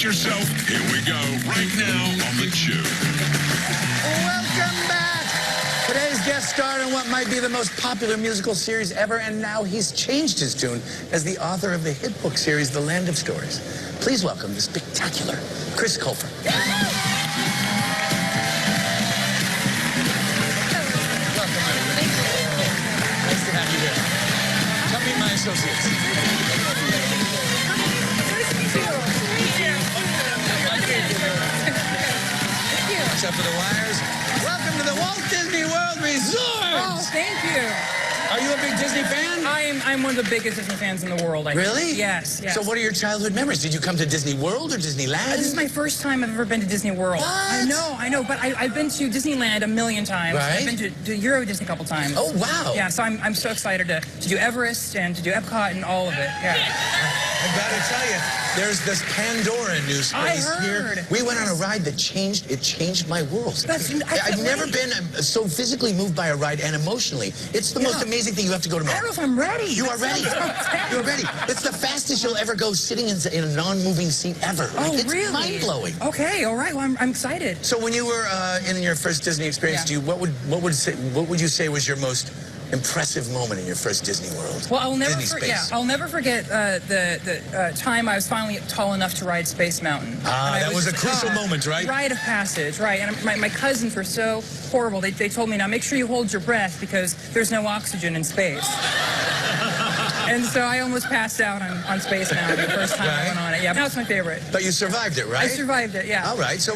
yourself. Here we go, right now on The Chew. Welcome back. Today's guest starred in what might be the most popular musical series ever, and now he's changed his tune as the author of the hit book series, The Land of Stories. Please welcome the spectacular Chris Colfer. Nice to have you here. Come meet my associates. Watch out for the wires. Welcome to the Walt Disney World Resort. Oh, thank you. Are you a big Disney fan? I'm one of the biggest Disney fans in the world. I Really? think. Yes. So what are your childhood memories? Did you come to Disney World or Disneyland? This is my first time I've ever been to Disney World. What? I know, but I've been to Disneyland a million times. Right. I've been to Euro Disney a couple times. Oh, wow. Yeah, so I'm so excited to do Everest and to do Epcot and all of it. Yeah. I gotta tell you, there's this Pandora new space here. We went on a ride that changed my world. I've never been so physically moved by a ride and emotionally. It's the most amazing thing. You have to go tomorrow. I don't know if I'm ready. You are ready. You are ready. It's the fastest you'll ever go sitting in a non-moving seat ever. Oh, it's really? mind-blowing. Okay, all right. Well, I'm excited. So when you were in your first Disney experience, what would you say was your most impressive moment in your first Disney World? Well, I'll never forget the time I was finally tall enough to ride Space Mountain. That was a crucial moment, right? Rite of passage, right. And my cousins were so horrible. They told me, now make sure you hold your breath because there's no oxygen in space. And so I almost passed out on Space Mountain the first time I went on it. Yeah, that was my favorite. But you survived it, right? I survived it, yeah. All right. So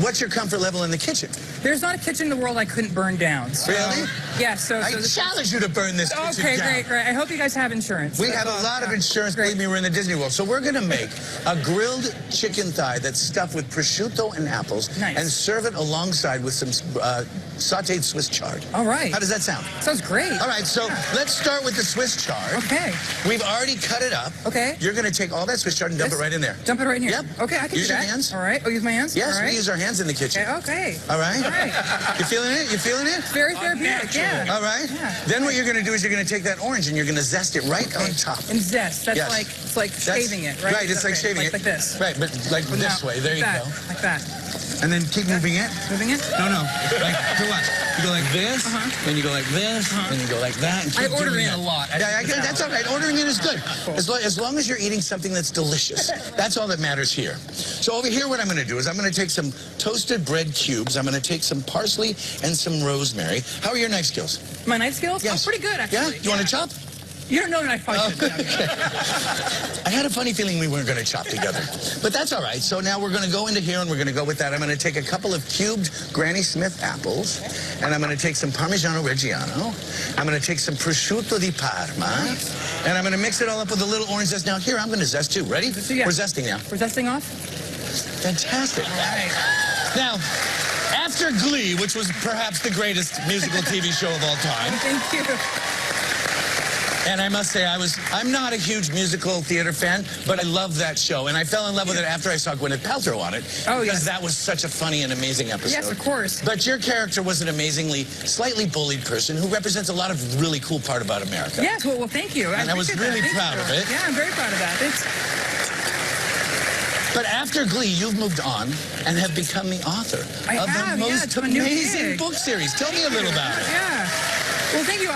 what's your comfort level in the kitchen? There's not a kitchen in the world I couldn't burn down. So, really? Yeah, so I challenge you to burn this kitchen down. Okay, great. I hope you guys have insurance. We have a lot of insurance. Believe me, we're in the Disney World. So we're going to make a grilled chicken thigh that's stuffed with prosciutto and apples and serve it alongside with some sauteed Swiss chard. All right. How does that sound? Sounds great. All right, so let's start with the Swiss chard. Okay. We've already cut it up. Okay. You're going to take all that Swiss chard and dump it right in there. Dump it right in here? Yep. Okay, I can use do that. Use your hands. All right. Oh, use my hands? Yes, all right. we use our hands in the kitchen. Okay. All right? All right. You feeling it? You feeling it? It's very therapeutic, yeah. All right. Yeah. Then what you're going to do is you're going to take that orange and you're going to zest it right on top. And zest. That's like shaving it, right? Right, it's like shaving it. Like this. Right, but like this way. There you go. Like that. And then keep moving it. Moving it? No. Like, go what? You go like this, then you go like this, then you go like that. And I order in a lot. Yeah, that's all right. Ordering in is good. As long as you're eating something that's delicious. That's all that matters here. So over here, what I'm going to do is I'm going to take some toasted bread cubes. I'm going to take some parsley and some rosemary. How are your knife skills? My knife skills? Yes. Oh, pretty good, actually. Yeah? You want to chop? You don't know that I fucked it. Okay. I had a funny feeling we weren't going to chop together. But that's all right. So now we're going to go into here and we're going to go with that. I'm going to take a couple of cubed Granny Smith apples. And I'm going to take some Parmigiano Reggiano. I'm going to take some prosciutto di Parma. And I'm going to mix it all up with a little orange zest. Now here, I'm going to zest too. Ready? Yeah. We're zesting now. We're zesting off? Fantastic. All right. Now, after Glee, which was perhaps the greatest musical TV show of all time. Thank you. And I must say, I'm not a huge musical theater fan, but I love that show. And I fell in love with it after I saw Gwyneth Paltrow on it. Oh, because that was such a funny and amazing episode. Yes, of course. But your character was an amazingly, slightly bullied person who represents a lot of really cool part about America. Yes, well, thank you. And I was really proud of it. Yeah, I'm very proud of that. Thanks. But after Glee, you've moved on and have become the author of the most amazing book series. Tell me a little about it. Yeah. Well, thank you.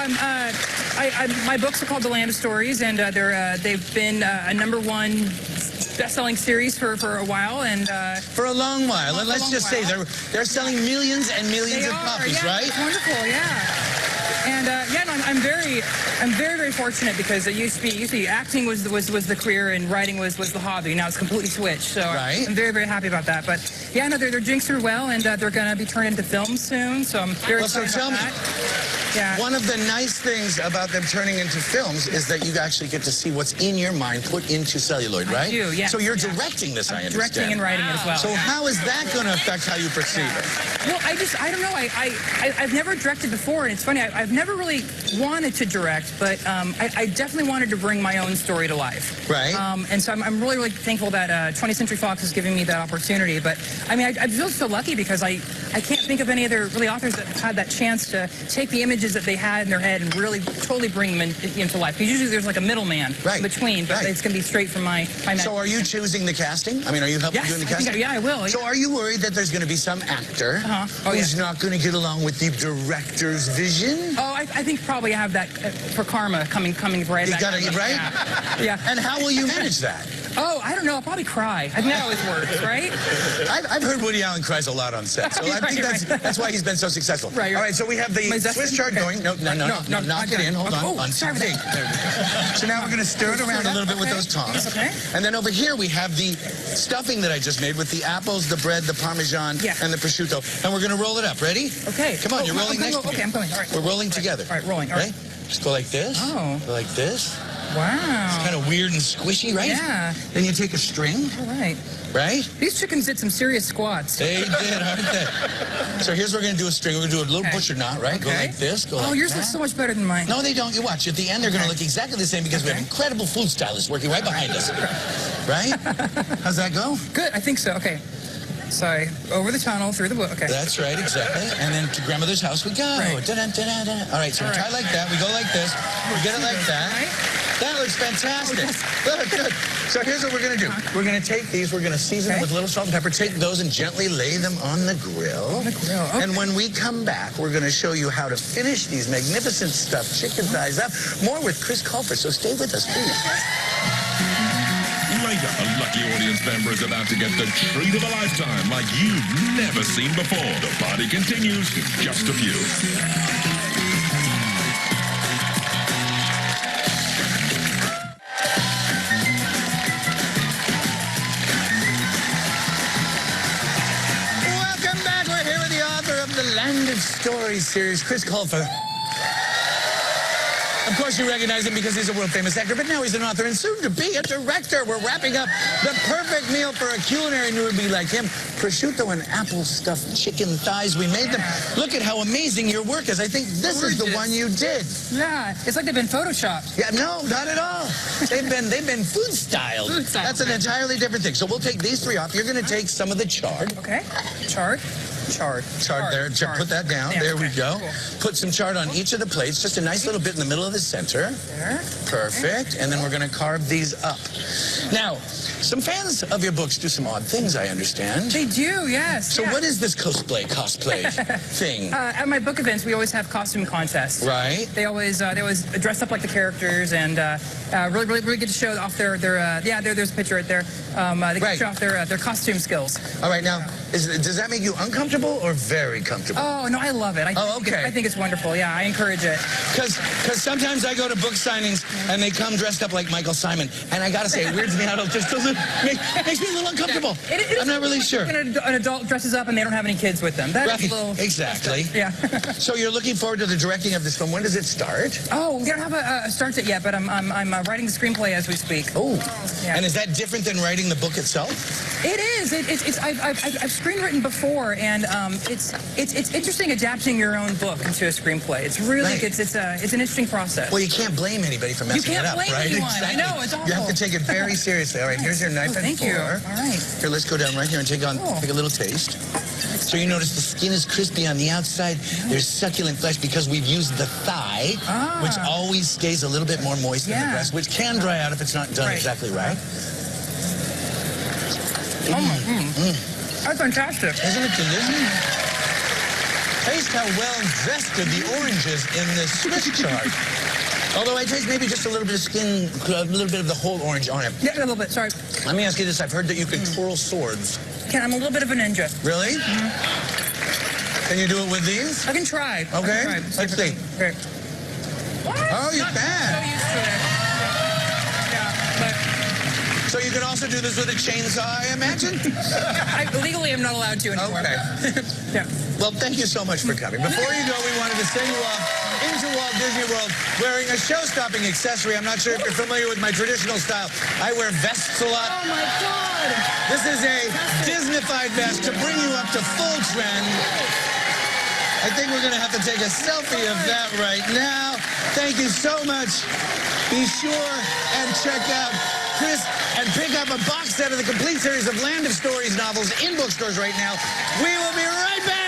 My books are called The Land of Stories, and they've been a #1 best-selling series for a while, and for a long while. And let's just say they're selling millions and millions of copies, right? It's wonderful, yeah. And I'm very fortunate because it used to be acting was the career and writing was the hobby. Now it's completely switched. So I'm very happy about that. But yeah, no, they're doing super well, and they're going to be turned into films soon. So I'm very excited about that. Yeah. One of the nice things about them turning into films is that you actually get to see what's in your mind put into celluloid, right? I do, yes. So you're directing this, I understand. Directing and writing it as well. So how is that going to affect how you perceive it? Well, I don't know. I've never directed before, and it's funny. I've never really wanted to direct, but I definitely wanted to bring my own story to life. Right. And so I'm really thankful that 20th Century Fox is giving me that opportunity. But I mean, I feel so lucky because I can't think of any other really authors that have had that chance to take the images images that they had in their head and really totally bring them into life. Because usually there's like a middleman in between, but it's going to be straight from my So are you choosing the casting? I mean, are you helping doing the casting? Yeah, I will. So are you worried that there's going to be some actor who's not going to get along with the director's vision? Oh, I think probably I have that for karma coming right You back. got it, right? Yeah. And how will you manage that? Oh, I don't know. I'll probably cry. I think that always works, right? I've heard Woody Allen cries a lot on set, so I think that's why he's been so successful. Right. All right, so we have the Swiss chard going. No, knock it in. Hold on. Oh, sorry. There we go. So now we're going to stir it around a little bit with those tongs. Okay. And then over here we have the stuffing that I just made with the apples, the bread, the Parmesan, and the prosciutto. And we're going to roll it up. Ready? Okay. Come on, you're rolling next to me. Okay, I'm coming. All right. We're rolling together. All right, rolling. All right. Just go like this. Oh. Go like this. Wow. It's kind of weird and squishy, right? Yeah. Then you take a string. All right. Right? These chickens did some serious squats. They did, aren't they? So here's where we're going to do a string. We're going to do a little butcher knot, right? Okay. Go like this. Go like yours that. looks so much better than mine. No, they don't. You watch. At the end, they're going to look exactly the same because we have incredible food stylists working right behind us. Right? How's that go? Good. I think so. Okay. Sorry. Over the tunnel, through the book. Okay. That's right, exactly. And then to grandmother's house we go. Right. All right, so we tie like that. We go like this. We get it like that. That looks fantastic. Good. So here's what we're going to do. We're going to take these. We're going to season them with a little salt and pepper. Take those and gently lay them on the grill. On the grill. Okay. And when we come back, we're going to show you how to finish these magnificent stuffed chicken thighs up. More with Chris Colfer. So stay with us, please. Later, a lucky audience member is about to get the treat of a lifetime like you've never seen before. The party continues in just a few. Welcome back. We're here with the author of the Land of Stories series, Chris Colfer. Of course, you recognize him because he's a world-famous actor, but now he's an author and soon to be a director. We're wrapping up the perfect meal for a culinary newbie like him. Prosciutto and apple stuffed chicken thighs. We made them. Look at how amazing your work is. I think this is the one you did. Yeah, it's like they've been photoshopped. Yeah, no, not at all. They've been food styled. That's an entirely different thing. So we'll take these three off. You're going to take some of the chard. Okay. Chard there. Chard. Put that down. Yeah, there we go. Cool. Put some chard on each of the plates. Just a nice little bit in the middle of the center. There. Perfect. And then we're going to carve these up. Now, some fans of your books do some odd things, I understand. They do, yes. So what is this cosplay thing? At my book events, we always have costume contests. Right. They always dress up like the characters and really get to show off there's a picture right there. They get to show off their costume skills. All right, now, does that make you uncomfortable or very comfortable? Oh, no, I love it. I think it's wonderful. Yeah, I encourage it. Because sometimes I go to book signings and they come dressed up like Michael Simon, and I got to say, it weirds me out just a little, makes me a little uncomfortable. I'm not really sure. When an adult dresses up and they don't have any kids with them. That's a little... Exactly. Yeah. So you're looking forward to the directing of this film. When does it start? Oh, we don't have a start date yet, but I'm writing the screenplay as we speak. Oh. Yeah. And is that different than writing the book itself? It is. I've screenwritten before, and it's interesting adapting your own book into a screenplay. It's really it's an interesting process. Well, you can't blame anybody for messing it up, right? You can't blame anyone. Exactly. I know, it's awful. You have to take it very seriously. All right, here's your knife and thank you. fork. All right. Here, let's go down right here and take a little taste. So you notice the skin is crispy on the outside. There's succulent flesh because we've used the thigh, which always stays a little bit more moist than the breast, which can dry out if it's not done exactly right. That's fantastic. Isn't it delicious? Taste how well vested the orange is in this Swiss chard. Although I taste maybe just a little bit of skin, a little bit of the whole orange on it. Yeah, a little bit. Sorry. Let me ask you this. I've heard that you can twirl swords. I'm a little bit of a ninja. Really? Can you do it with these? I can try. Okay. Let's see. Okay. Oh, you So can. used to it. Yeah, but So you can also do this with a chainsaw, I imagine? legally I'm not allowed to anymore. Okay. Yeah. Well, thank you so much for coming. Before you go, we wanted to send you off into Walt Disney World wearing a show-stopping accessory. I'm not sure if you're familiar with my traditional style. I wear vests a lot. Oh my God! This is a Disney-fied vest to bring you up to full trend. I think we're going to have to take a selfie of that right now. Thank you so much. Be sure and check out Chris and pick up a box set of the complete series of Land of Stories novels in bookstores right now. We will be right back.